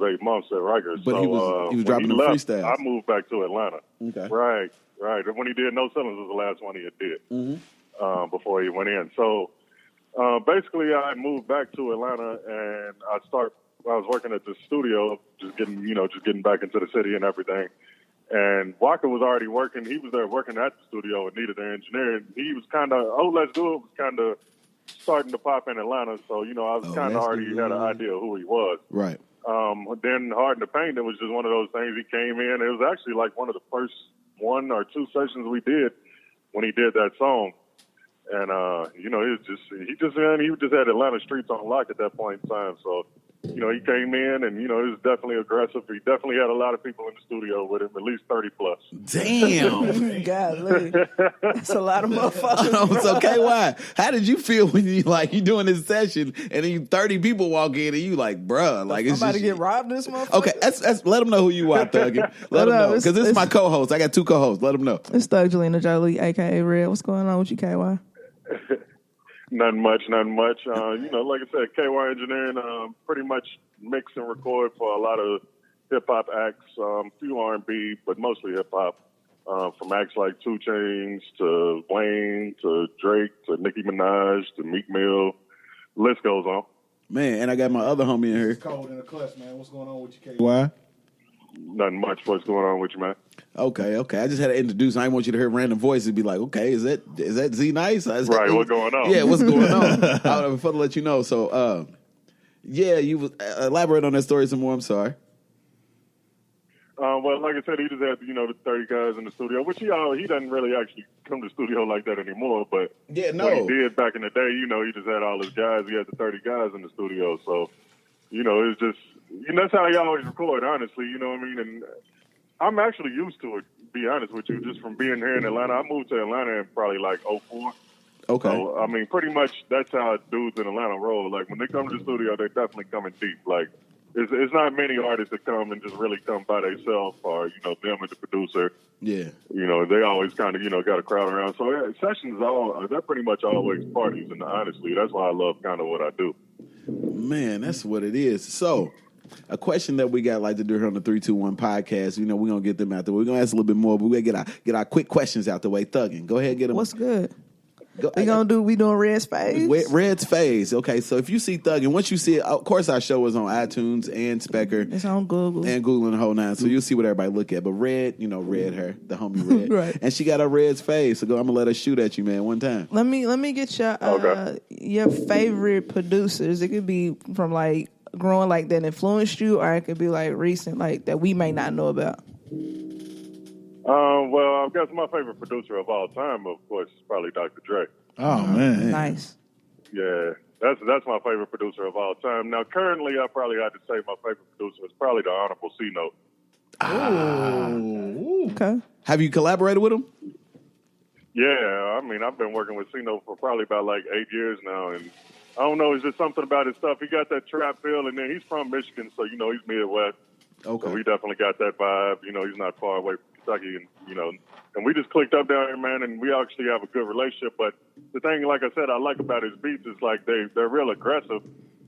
was 8 months at Rikers. But so, he was when dropping he them left, freestyles. I moved back to Atlanta. Okay. Right. When he did No Ceilings was the last one he had did before he went in. So basically, I moved back to Atlanta, and I was working at the studio, just getting back into the city and everything. And Walker was already working. He was there working at the studio and needed an engineer. And he was kind of, Let's Do It was kind of starting to pop in Atlanta. So, I was kind of already had an idea of who he was. Right. Then Hard in the Paint, it was just one of those things. He came in. It was actually like one of the first 1 or 2 sessions we did when he did that song. And, he just had Atlanta streets on lock at that point in time. So, he came in and, he was definitely aggressive. He definitely had a lot of people in the studio with him, at least 30 plus. Damn. Golly. That's a lot of motherfuckers. So, KY, how did you feel when you doing this session and then 30 people walk in and you like, bruh, like it's somebody just... get robbed this motherfucker? Okay, let them know who you are, Thug. Let them know. Because this is my co-host. I got 2 co-hosts. Let them know. It's Thug Jelena Jolie, a.k.a. Red. What's going on with you, KY? Nothing much. Like I said, KY Engineering pretty much mix and record for a lot of hip-hop acts, few R&B, but mostly hip-hop, from acts like 2 Chainz to Wayne to Drake to Nicki Minaj to Meek Mill. List goes on. Man, and I got my other homie in here. It's cold in the clutch, man. What's going on with you, KY? Nothing much. What's going on with you, man? Okay. I just had to introduce. I didn't want you to hear random voices and be like, okay, is that Z Nice? Right, what's going on? Yeah, what's going on? I would have to let you know. So, you was elaborate on that story some more. I'm sorry. Well, like I said, he just had, the 30 guys in the studio, which he doesn't really actually come to the studio like that anymore. But what he did back in the day, he just had all his guys. He had the 30 guys in the studio. So, it's just, that's how he always record, honestly, you know what I mean? And I'm actually used to it, to be honest with you, just from being here in Atlanta. I moved to Atlanta in probably like 04. Okay. So, I mean, pretty much that's how dudes in Atlanta roll. Like, when they come to the studio, they definitely coming deep. Like, it's not many artists that come and just really come by themselves or, them and the producer. Yeah. They always kind of, got a crowd around. So, sessions, they're pretty much always parties. And honestly, that's why I love kind of what I do. Man, that's what it is. So, a question that we got like to do here on the 321 podcast, we're going to get them out there. We're going to ask a little bit more, but we're going to get our quick questions out the way. Thuggin', go ahead and get them. What's good? We doing Red's Phase? Red's Phase. Okay, so if you see Thuggin', once you see it, of course our show is on iTunes and Specker. It's on Google. And Google and the whole nine. So you'll see what everybody look at. But Red, Red, her, the homie Red. Right. And she got her Red's Phase. So I'm going to let her shoot at you, man, one time. Let me get your favorite producers. It could be from like growing like that influenced you, or it could be like recent, like that we may not know about. Well, I guess my favorite producer of all time, of course, is probably Dr. Dre. Oh, man. Nice. Yeah, that's my favorite producer of all time. Now, currently, I probably had to say my favorite producer is probably the Honorable C-Note. Okay. Have you collaborated with him? Yeah, I mean, I've been working with C-Note for probably about like 8 years now, and I don't know, it's just something about his stuff. He got that trap feel, and then he's from Michigan, so, he's Midwest. Okay. So he definitely got that vibe. He's not far away from Kentucky, and, and we just clicked up down here, man, and we actually have a good relationship. But the thing, like I said, I like about his beats is like they're real aggressive,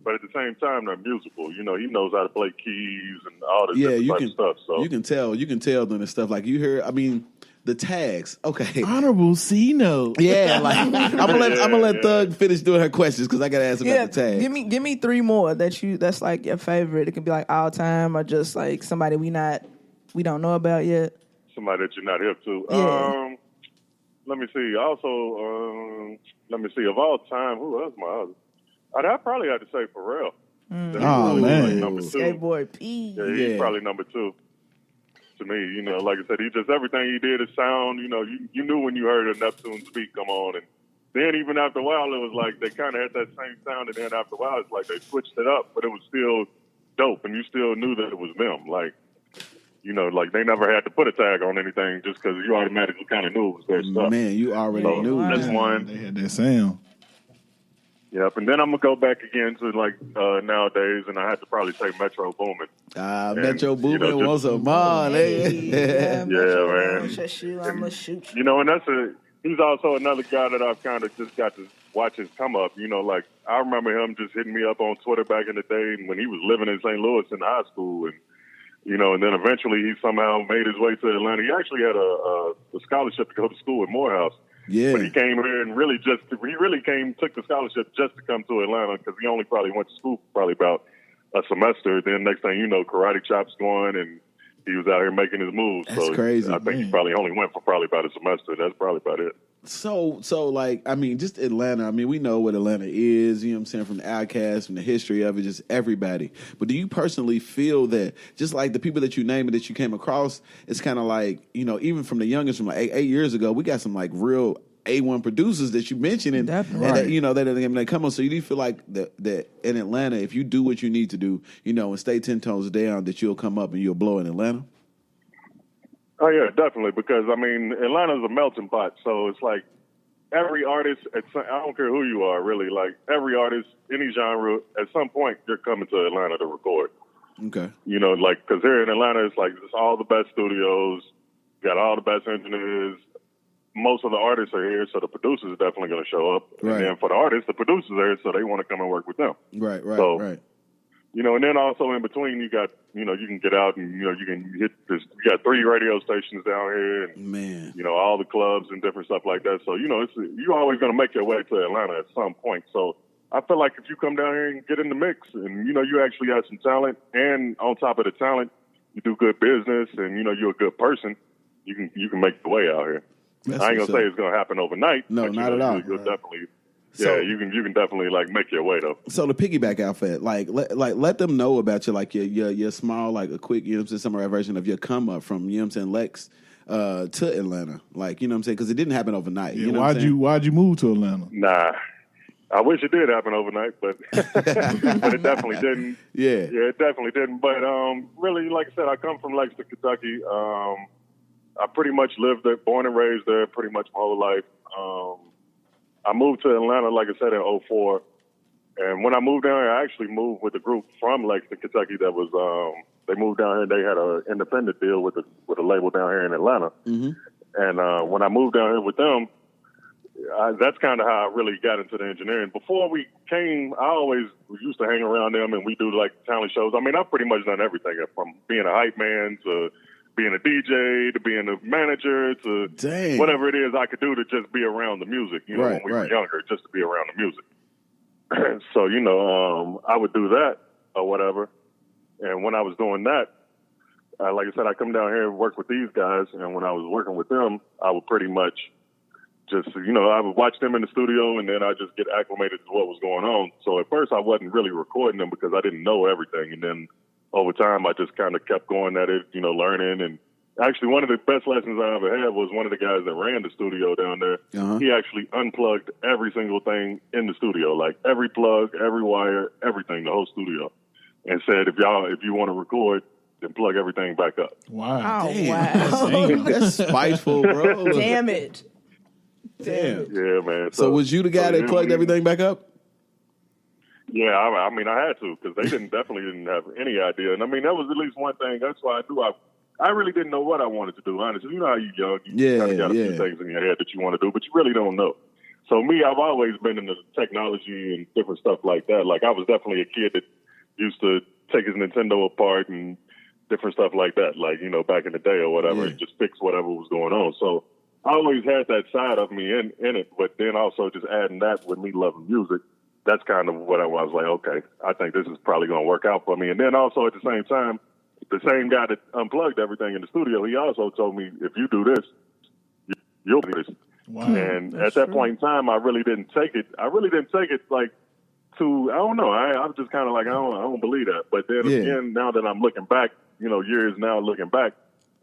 but at the same time, they're musical. He knows how to play keys and all this different type of stuff. So you can tell them and stuff. Like you hear, I mean, the tags. Okay. Honorable C-Note. Yeah, like I'm gonna let Thug finish doing her questions because I gotta ask about the tags. Give me 3 more that's like your favorite. It could be like all time or just like somebody we don't know about yet. Somebody that you're not hip to. Yeah. Let me see. Also, of all time, who else my other? I'd probably have to say Pharrell. Oh, man. Like number 2. Skateboard P. Yeah, he's probably number 2. To me, like I said, he just, everything he did, his sound, you knew when you heard a Neptune speak come on. And then even after a while, it was like they kind of had that same sound. And then after a while, it's like they switched it up, but it was still dope. And you still knew that it was them. Like, like they never had to put a tag on anything just because you automatically kind of knew it was their stuff. Man, you already knew. That's one. They had that sound. Yep, and then I'm going to go back again to like nowadays, and I had to probably say Metro Boomin. Metro Boomin was a man. Yeah, man. I'm going to shoot you. And that's he's also another guy that I've kind of just got to watch his come up. You know, like I remember him just hitting me up on Twitter back in the day when he was living in St. Louis in high school, and you know, and then eventually he somehow made his way to Atlanta. He actually had a scholarship to go to school at Morehouse. Yeah. But he came here and took the scholarship just to come to Atlanta because he only probably went to school for probably about a semester. Then next thing you know, Karate Chop's going and he was out here making his moves. That's so crazy. I think he probably only went for probably about a semester. That's probably about it. So like, I mean, just Atlanta. I mean, we know what Atlanta is, you know what I'm saying, from the Outcast, from the history of it, just everybody. But do you personally feel that just like the people that you name and that you came across, it's kind of like, you know, even from the youngest, from like eight years ago, we got some like real A1 producers that you mentioned, and that, you know, that come on. So you do feel like that in Atlanta, if you do what you need to do, you know, and stay 10 toes down, that you'll come up and you'll blow in Atlanta? Oh, yeah, definitely, because, I mean, Atlanta's a melting pot, so it's like every artist, I don't care who you are, really, like every artist, any genre, at some point, you're coming to Atlanta to record. Okay. You know, like, because here in Atlanta, it's like it's all the best studios, got all the best engineers. Most of the artists are here, so the producers are definitely going to show up. Right. And then for the artists, the producers are here, so they want to come and work with them. Right. So, you know, and then also in between, you got, you know, you can get out and, you know, you can hit this. You got 3 radio stations down here, and Man, you know, all the clubs and different stuff like that. So, you know, you're always going to make your way to Atlanta at some point. So, I feel like if you come down here and get in the mix, and you know, you actually have some talent, and on top of the talent, you do good business, and you know, you're a good person, you can make the way out here. I ain't gonna say it's gonna happen overnight. No, but, not at all. You'll definitely. So, yeah, you can definitely like make your way though. So the piggyback outfit, let them know about your small, like a quick, you know what I'm saying, summary version of your come up from, you know what I'm saying, Lex to Atlanta, like, you know what I'm saying, because it didn't happen overnight. Yeah, you know why'd you move to Atlanta? Nah, I wish it did happen overnight, but but it definitely didn't. Yeah, it definitely didn't. But really, like I said, I come from Lexington, Kentucky. I pretty much lived there, born and raised there, pretty much my whole life. I moved to Atlanta, like I said, in 2004. And when I moved down here, I actually moved with a group from Lexington, Kentucky that was, they moved down here. They had an independent deal with a label down here in Atlanta. Mm-hmm. And when I moved down here with them, that's kind of how I really got into the engineering. Before we came, we used to hang around them and we do like talent shows. I mean, I've pretty much done everything from being a hype man to being a DJ to being a manager to whatever it is I could do to just be around the music, you know, when we were younger, just to be around the music. So, you know, I would do that or whatever. And when I was doing that, like I said, I come down here and work with these guys. And when I was working with them, I would pretty much just, you know, I would watch them in the studio and then I just get acclimated to what was going on. So at first I wasn't really recording them because I didn't know everything. And then over time, I just kind of kept going at it, you know, learning. And actually, one of the best lessons I ever had was one of the guys that ran the studio down there. Uh-huh. He actually unplugged every single thing in the studio, like every plug, every wire, everything, the whole studio, and said, if you want to record, then plug everything back up. Wow. Oh, wow. That's spiteful, bro. Damn it. Damn. Yeah, man. So was you the guy that plugged everything back up? Yeah, I mean, I had to because they definitely didn't have any idea. And I mean, that was at least one thing. That's why I knew I really didn't know what I wanted to do, honestly. You know how you're young. You kind of got a few things in your head that you want to do, but you really don't know. So me, I've always been into technology and different stuff like that. Like I was definitely a kid that used to take his Nintendo apart and different stuff like that. Like, you know, back in the day or whatever, and just fix whatever was going on. So I always had that side of me in it, but then also just adding that with me loving music. That's kind of what I was like, okay, I think this is probably going to work out for me. And then also at the same time, the same guy that unplugged everything in the studio, he also told me, if you do this, you'll do this. Wow. And at that point in time, I really didn't take it like to, I don't know. I was just kind of like, I don't believe that. But then again, now that I'm looking back, you know, years now looking back,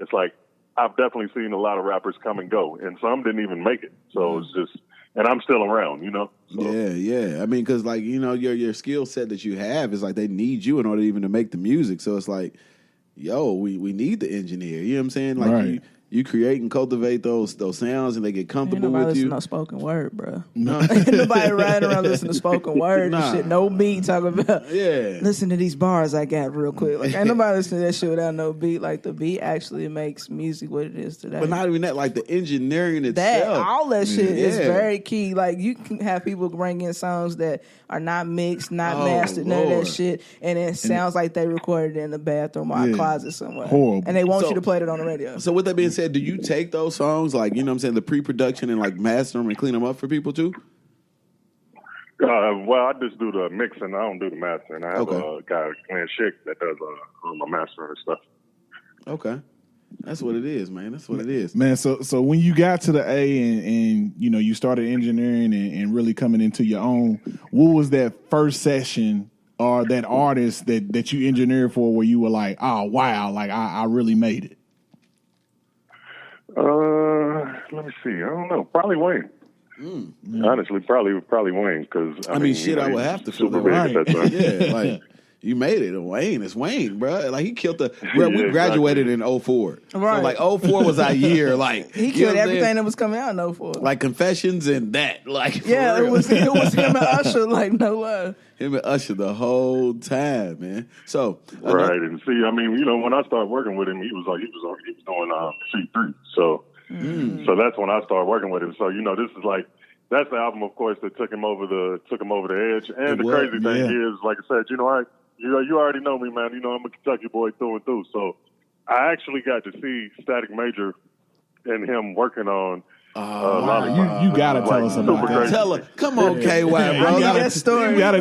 it's like, I've definitely seen a lot of rappers come and go, and some didn't even make it. So it's just, and I'm still around, you know? So. Yeah. I mean, because, like, you know, your skill set that you have is like they need you in order even to make the music. So it's like, yo, we need the engineer. You know what I'm saying? Like, You create and cultivate those sounds, and they get comfortable Ain't nobody with you. listen to spoken word, bro. Ain't nobody riding around listening to spoken word and shit. No beat talking about. Yeah. Listen to these bars I got real quick. Like ain't nobody listening to that shit without no beat. Like the beat actually makes music what it is today. But not even that, like the engineering That itself. all that shit is very key. Like you can have people bring in songs that are not mixed, not mastered, none of that shit, and it sounds like they recorded it in the bathroom or a closet somewhere. Horrible. And they want you to play it on the radio. So with that being said, do you take those songs, like, you know what I'm saying, the pre-production and like master them and clean them up for people too? Well, I just do the mixing. I don't do the mastering. I have a guy, Glenn Schick, that does all my mastering and stuff. Okay. That's what it is, man. That's what it is. Man, so when you got to the A and you know, you started engineering and really coming into your own, what was that first session or that artist that you engineered for where you were like, oh, wow, like I really made it? Let me see. I don't know. Probably Wayne. Honestly, probably Wayne. Because I mean, shit, I would have to feel that right. Yeah, like you made it. Wayne, it's Wayne, bro. Like he killed the. Bro, we graduated in 04. Right. So like 04 was our year. Like he killed everything that was coming out in 04. Like Confessions and that. Like yeah, it was him and Usher. Like no love. Him and Usher the whole time, man. So right, and see, I mean, you know, when I started working with him, he was doing C3. So that's when I started working with him. So you know, this is like that's the album, of course, that took him over the edge. And the crazy thing is, like I said, you know, you already know me, man. You know, I'm a Kentucky boy through and through. So I actually got to see Static Major and him working on. You gotta tell us about that. Tell her, come on, KY, bro. You gotta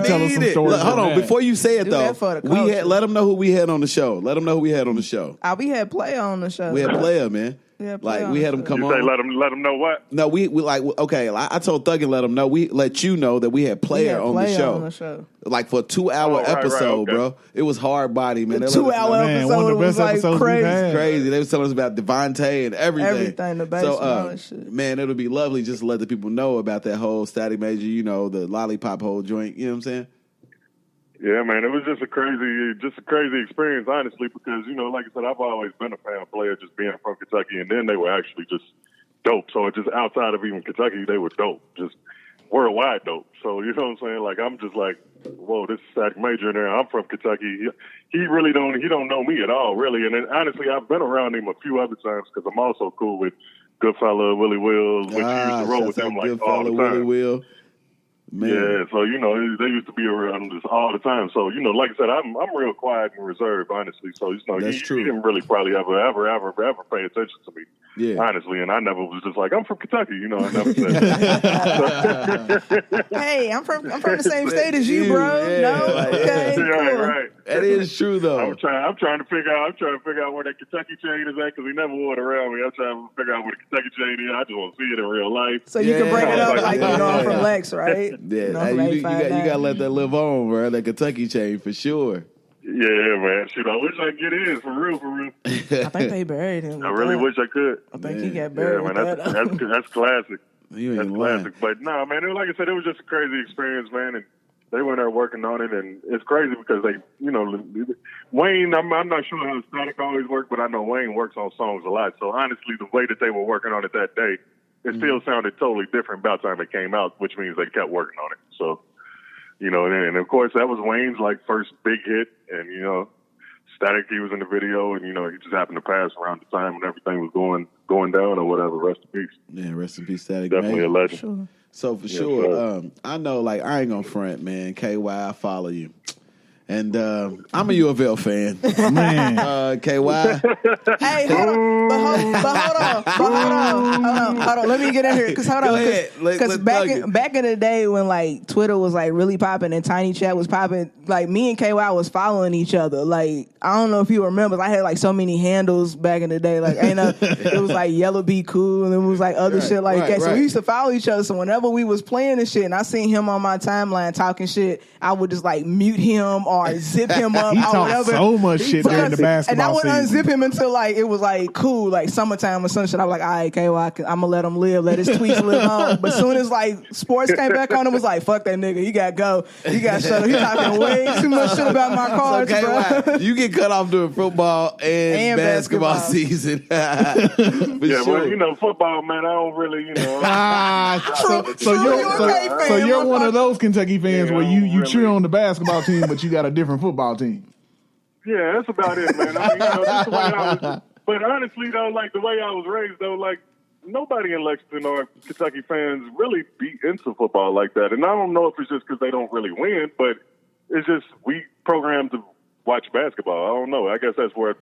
tell us some stories. Look, hold on, before you say it Do though, that for the let them know who we had on the show. Let them know who we had on the show. We had Player on the show. We had Player, man. Yeah, like we had him come on. Say let him know what? No, we like okay. I told Thug and let him know. We let you know that we had Player on the show. Like for a 2-hour episode, okay. Bro. It was hard body, man. The 2-hour episode was like crazy. They was telling us about Devontae and everything. Everything, the bass and all that shit. Man, it'll be lovely just to let the people know about that whole Static Major, you know, the lollipop whole joint. You know what I'm saying? Yeah, man, it was just a crazy experience, honestly, because, you know, like I said, I've always been a fan of Player just being from Kentucky, and then they were actually just dope. So just outside of even Kentucky, they were dope, just worldwide dope. So, you know what I'm saying? Like, I'm just like, whoa, this is Static Major in there. I'm from Kentucky. He really don't know me at all, really. And then, honestly, I've been around him a few other times because I'm also cool with Goodfella, Willie Wills, which used to roll with them like all the time. Willie Will. Man. Yeah, so, you know, they used to be around just all the time. So, you know, like I said, I'm real quiet and reserved, honestly. So, you know, he didn't really probably ever pay attention to me, honestly. And I never was just like, I'm from Kentucky, you know. I never said that. Hey, I'm from the same state as you, bro. Yeah. No, okay, cool. Right. That is true, though. I'm trying to figure out where that Kentucky chain is at because he never wore it around me. I'm trying to figure out where the Kentucky chain is. I just want to see it in real life. So you can bring it up like you know I'm from Lex, right? Yeah, you got to let that live on, bro. That Kentucky chain for sure. Yeah, man. Shoot, I wish I could get in for real. I think they buried him. I really wish I could. I think he got buried. Yeah, man. That's classic. That's classic. But no, man. Like I said, it was just a crazy experience, man. And they went there working on it, and it's crazy because they, you know, Wayne. I'm not sure how Static always worked, but I know Wayne works on songs a lot. So honestly, the way that they were working on it that day. It still sounded totally different by the time it came out, which means they kept working on it. So, you know, and of course that was Wayne's like first big hit, and you know, Static, he was in the video, and you know, he just happened to pass around the time when everything was going down or whatever. Rest in peace. Yeah, rest in peace, Static. Definitely a legend. Sure. So for sure, I know, like I ain't gonna front, man. KY, I follow you. And I'm a U of L fan, man. KY. Hey, hold on. Let me get in here, because back in the day when like Twitter was like really popping and Tiny Chat was popping, like me and KY was following each other. Like I don't know if you remember, I had like so many handles back in the day. Like it was like Yellow Be Cool, and it was like other shit like that. So we used to follow each other. So whenever we was playing this shit, and I seen him on my timeline talking shit, I would just like mute him or or zip him up He or talked whatever. so much shit during the basketball And I wouldn't season. unzip him until like it was like cool, like summertime or some shit. I was like, all right, KY, I'm gonna let him live, let his tweets live on. But soon as like sports came back on, it was like, fuck that nigga, you gotta go, you gotta shut up. He talking way too much shit about my cards, bro. You get cut off during football and basketball season. Yeah, well, you know, football, man, I don't really, you know. So you're one of those Kentucky fans where you cheer on the basketball team, but you got a different football team. Yeah, that's about it, man. I mean, you know, that's the way I was. But honestly, though, like the way I was raised, though, like nobody in Lexington or Kentucky fans really be into football like that. And I don't know if it's just because they don't really win, but it's just we programmed to watch basketball. I don't know. I guess that's where